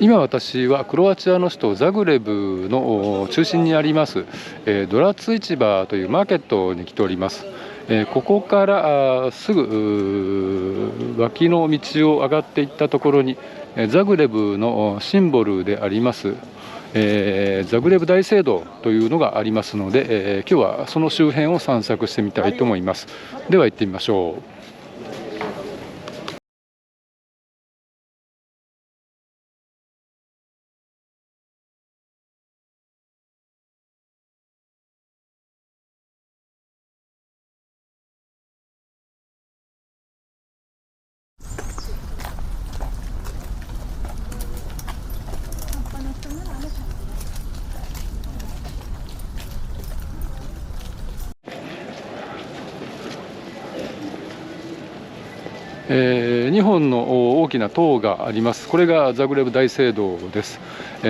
今私はクロアチアの首都ザグレブの中心にありますドラツ市場というマーケットに来ております。ここからすぐ脇の道を上がっていったところにザグレブのシンボルでありますザグレブ大聖堂というのがありますので、今日はその周辺を散策してみたいと思います。では行ってみましょう。2本の大きな塔があります。これがザグレブ大聖堂です。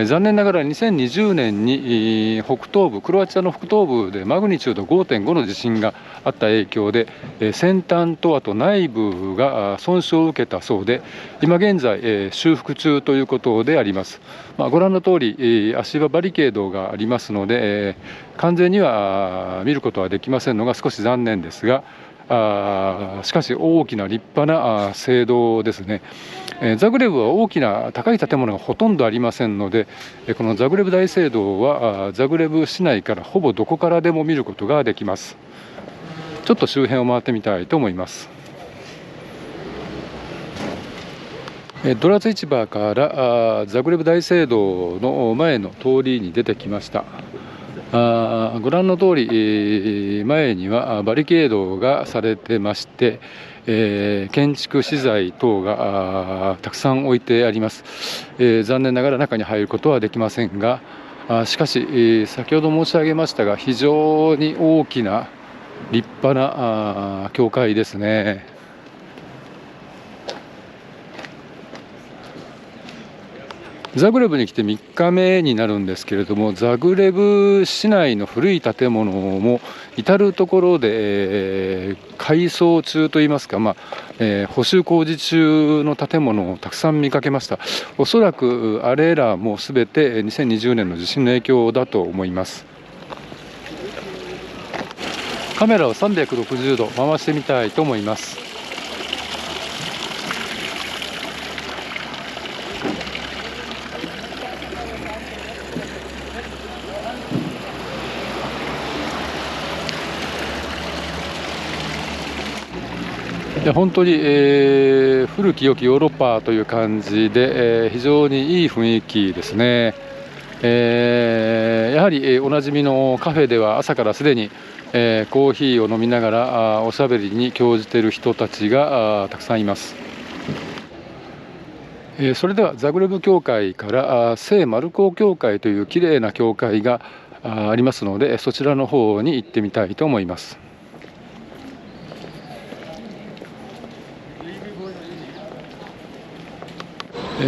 残念ながら2020年に北東部クロアチアの北東部でマグニチュード5.5の地震があった影響で先端とあと内部が損傷を受けたそうで、今現在修復中ということであります。ご覧の通り足場バリケードがありますので完全には見ることはできませんのが少し残念ですが、しかし大きな立派な聖堂ですね。ザグレブは大きな高い建物がほとんどありませんので、このザグレブ大聖堂はザグレブ市内からほぼどこからでも見ることができます。ちょっと周辺を回ってみたいと思います。ドラツ市場からザグレブ大聖堂の前の通りに出てきました。ご覧の通り前にはバリケードがされてまして、建築資材等がたくさん置いてあります。残念ながら中に入ることはできませんが、しかし先ほど申し上げましたが非常に大きな立派な教会ですね。ザグレブに来て3日目になるんですけれども、ザグレブ市内の古い建物も至る所で改装中といいますか、補修工事中の建物をたくさん見かけました。おそらくあれらもすべて2020年の地震の影響だと思います。カメラを360度回してみたいと思います。本当に、古き良きヨーロッパという感じで、非常にいい雰囲気ですね。やはり、おなじみのカフェでは朝からすでに、コーヒーを飲みながらおしゃべりに興じている人たちがたくさんいます。それではザグレブ教会から聖マルコ教会というきれいな教会がありますので、そちらの方に行ってみたいと思います。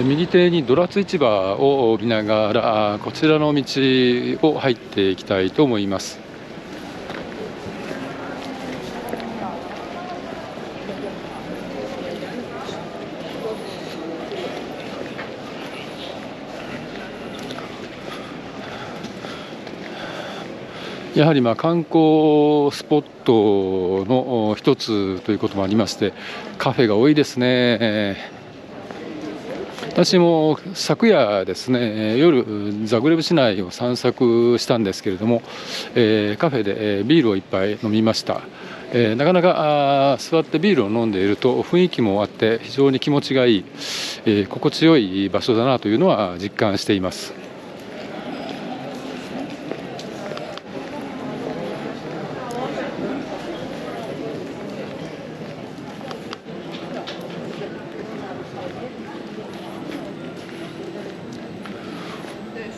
右手にドラツ市場を見ながらこちらの道を入っていきたいと思います。やはり観光スポットの一つということもありましてカフェが多いですね。私も昨夜ですね、夜ザグレブ市内を散策したんですけれども、カフェでビールを一杯飲みました。なかなか座ってビールを飲んでいると雰囲気もあって非常に気持ちがいい、心地よい場所だなというのは実感しています。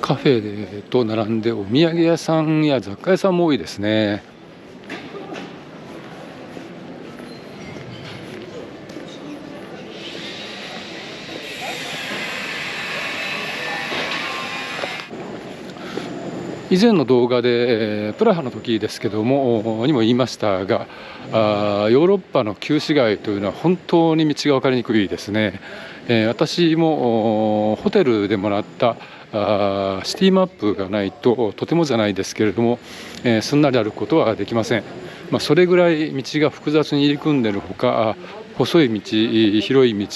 カフェと並んでお土産屋さんや雑貨屋さんも多いですね。以前の動画で、プラハの時ですけどもにも言いましたが、ヨーロッパの旧市街というのは本当に道が分かりにくいですね。私もホテルでもらったシティマップがないととてもじゃないですけれども、すんなり歩くことはできません。それぐらい道が複雑に入り組んでいるほか、細い道、広い道、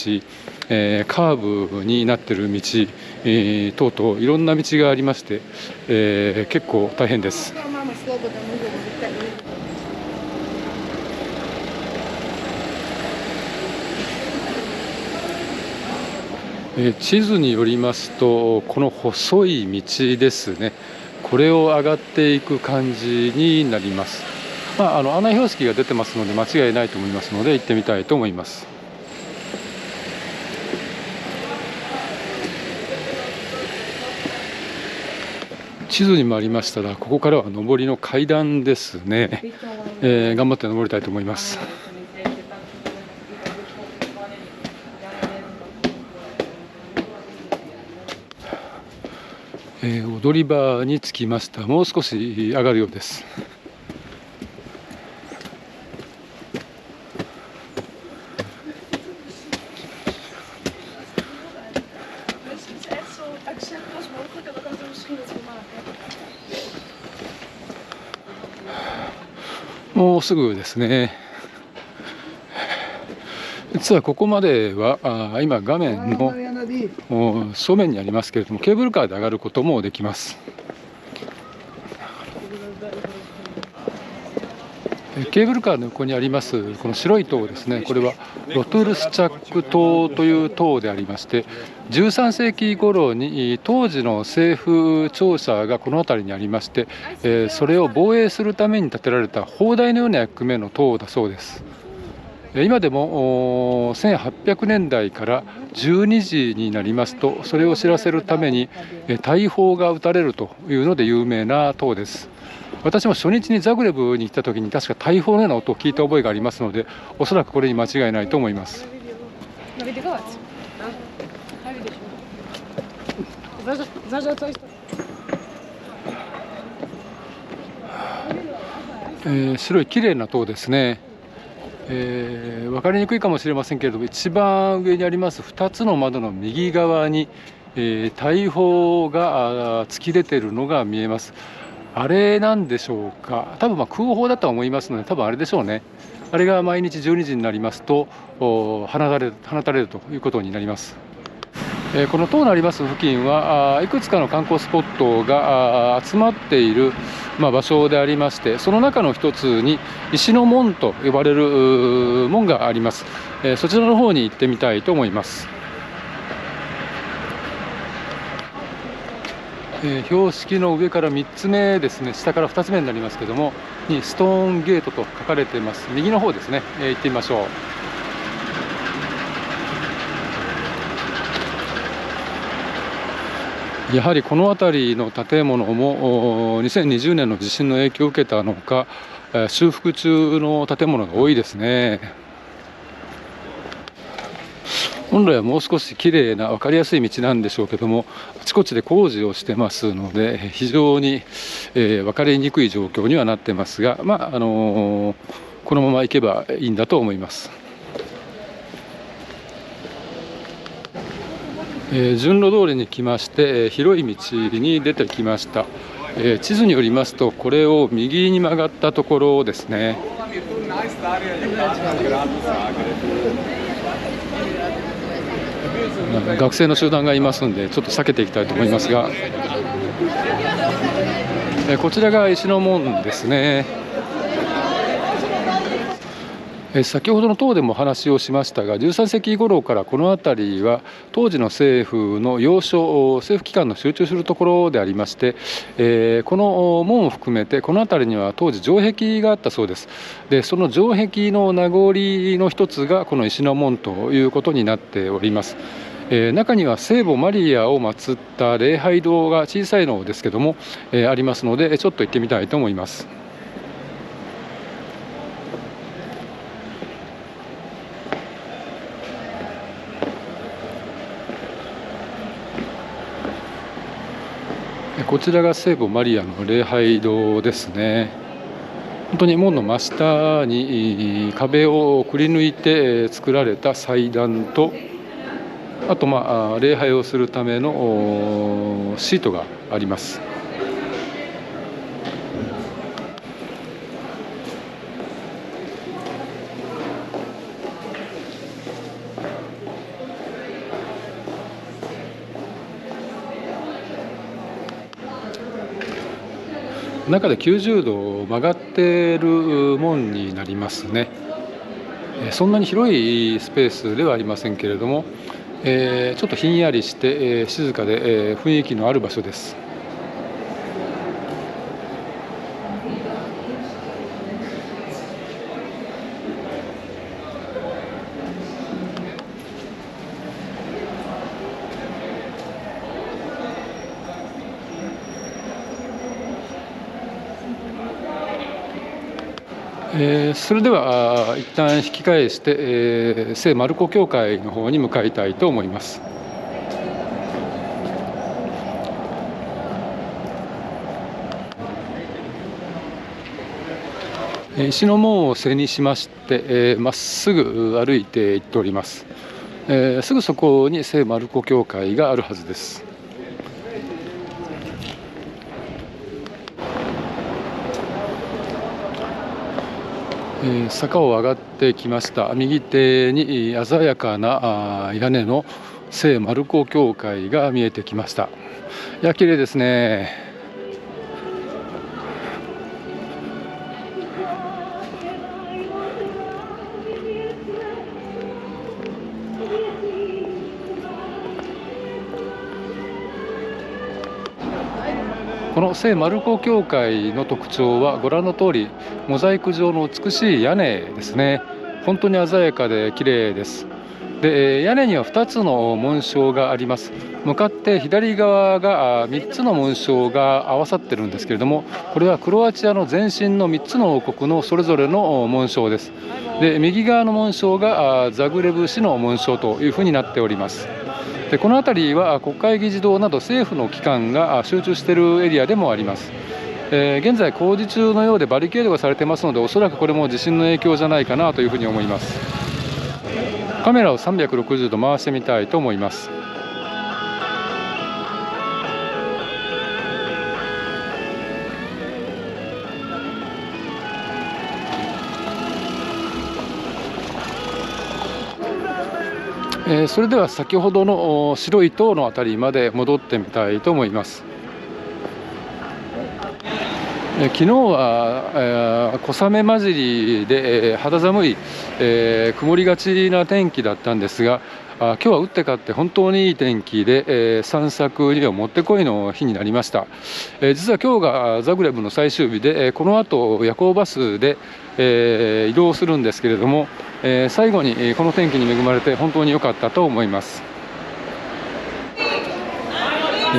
カーブになっている道、等々いろんな道がありまして、結構大変です。地図によりますと、この細い道ですね、これを上がっていく感じになります。案内標識が出てますので間違いないと思いますので行ってみたいと思います。地図にもありましたら、ここからは上りの階段ですね。頑張って登りたいと思います。踊り場に着きました。もう少し上がるようです。もうすぐですね。実はここまでは今画面の正面にありますけれども、ケーブルカーで上がることもできます。ケーブルカーの横にありますこの白い塔ですね、これはロトゥルスチャック塔という塔でありまして、13世紀頃に当時の政府庁舎がこの辺りにありまして、それを防衛するために建てられた砲台のような役目の塔だそうです。今でも1800年代から12時になりますと、それを知らせるために大砲が撃たれるというので有名な塔です。私も初日にザグレブに行った時に確か大砲のような音を聞いた覚えがありますので、おそらくこれに間違いないと思います。白い綺麗な塔ですね。分かりにくいかもしれませんけれども、一番上にあります2つの窓の右側に、大砲が突き出ているのが見えます。あれなんでしょうか。多分空砲だとは思いますので、多分あれでしょうね。あれが毎日12時になりますと放たれるということになります。この塔のあります付近はいくつかの観光スポットが集まっている場所でありまして、その中の一つに石の門と呼ばれる門があります。そちらの方に行ってみたいと思います。標識の上から3つ目ですね、下から2つ目になりますけどもにストーンゲートと書かれています。右の方ですね、行ってみましょう。やはりこの辺りの建物も2020年の地震の影響を受けたのか、修復中の建物が多いですね。本来はもう少し綺麗な分かりやすい道なんでしょうけども、あちこちで工事をしてますので非常に分かりにくい状況にはなってますが、このまま行けばいいんだと思います。順路通りに来まして、広い道に出てきました。地図によりますと、これを右に曲がったところですね。学生の集団がいますのでちょっと避けていきたいと思いますが、こちらが石の門ですね。先ほどの塔でも話をしましたが、13世紀頃からこの辺りは当時の政府の要所、政府機関の集中するところでありまして、この門を含めてこの辺りには当時城壁があったそうです。でその城壁の名残の一つがこの石の門ということになっております。中には聖母マリアを祀った礼拝堂が小さいのですけども、ありますのでちょっと行ってみたいと思います。こちらが聖母マリアの礼拝堂ですね。本当に門の真下に壁をくり抜いて作られた祭壇と、あと礼拝をするためのシートがあります。中で90度曲がっている門になりますね。そんなに広いスペースではありませんけれども、ちょっとひんやりして静かで雰囲気のある場所です。それでは一旦引き返して、聖マルコ教会の方に向かいたいと思います。石の門を背にしまして、まっすぐ歩いて行っております。すぐそこに聖マルコ教会があるはずです。坂を上がってきました。右手に鮮やかな屋根の聖マルコ教会が見えてきました。いや、綺麗ですね。この聖マルコ教会の特徴はご覧の通り、モザイク状の美しい屋根ですね。本当に鮮やかで綺麗です。で、屋根には2つの紋章があります。向かって左側が3つの紋章が合わさってるんですけれども、これはクロアチアの前身の3つの王国のそれぞれの紋章です。で、右側の紋章がザグレブ市の紋章というふうになっております。で、この辺りは国会議事堂など政府の機関が集中しているエリアでもあります。現在工事中のようでバリケードがされてますので、おそらくこれも地震の影響じゃないかなというふうに思います。カメラを360度回してみたいと思います。それでは先ほどの白い塔のあたりまで戻ってみたいと思います。昨日は小雨混じりで肌寒い曇りがちな天気だったんですが、今日は打って変わって本当にいい天気で散策にはもってこいの日になりました。実は今日がザグレブの最終日で、この後夜行バスで移動するんですけれども、最後にこの天気に恵まれて本当に良かったと思います。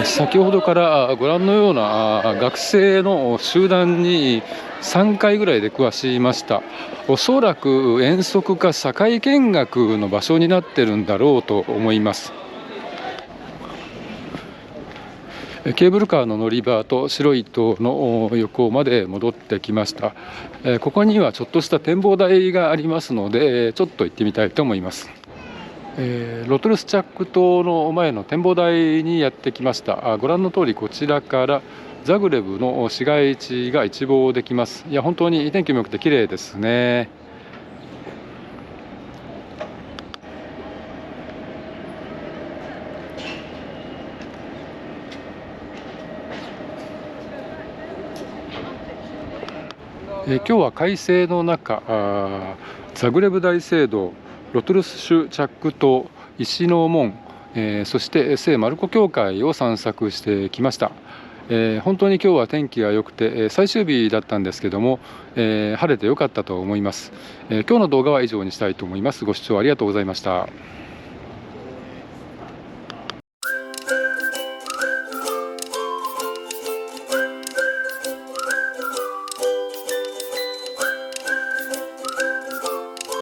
先ほどからご覧のような学生の集団に3回ぐらい出くわしました。おそらく遠足か社会見学の場所になっているんだろうと思います。ケーブルカーの乗り場と白い塔の横まで戻ってきました。ここにはちょっとした展望台がありますので、ちょっと行ってみたいと思います。ロトルスチャック島の前の展望台にやってきました。ご覧の通りこちらからザグレブの市街地が一望できます。いや、本当に天気も良くて綺麗ですね。今日は快晴の中、ザグレブ大聖堂、ロトルスシュチャック島、石の門、そして聖マルコ教会を散策してきました。本当に今日は天気が良くて最終日だったんですけども、晴れて良かったと思います。今日の動画は以上にしたいと思います。ご視聴ありがとうございました。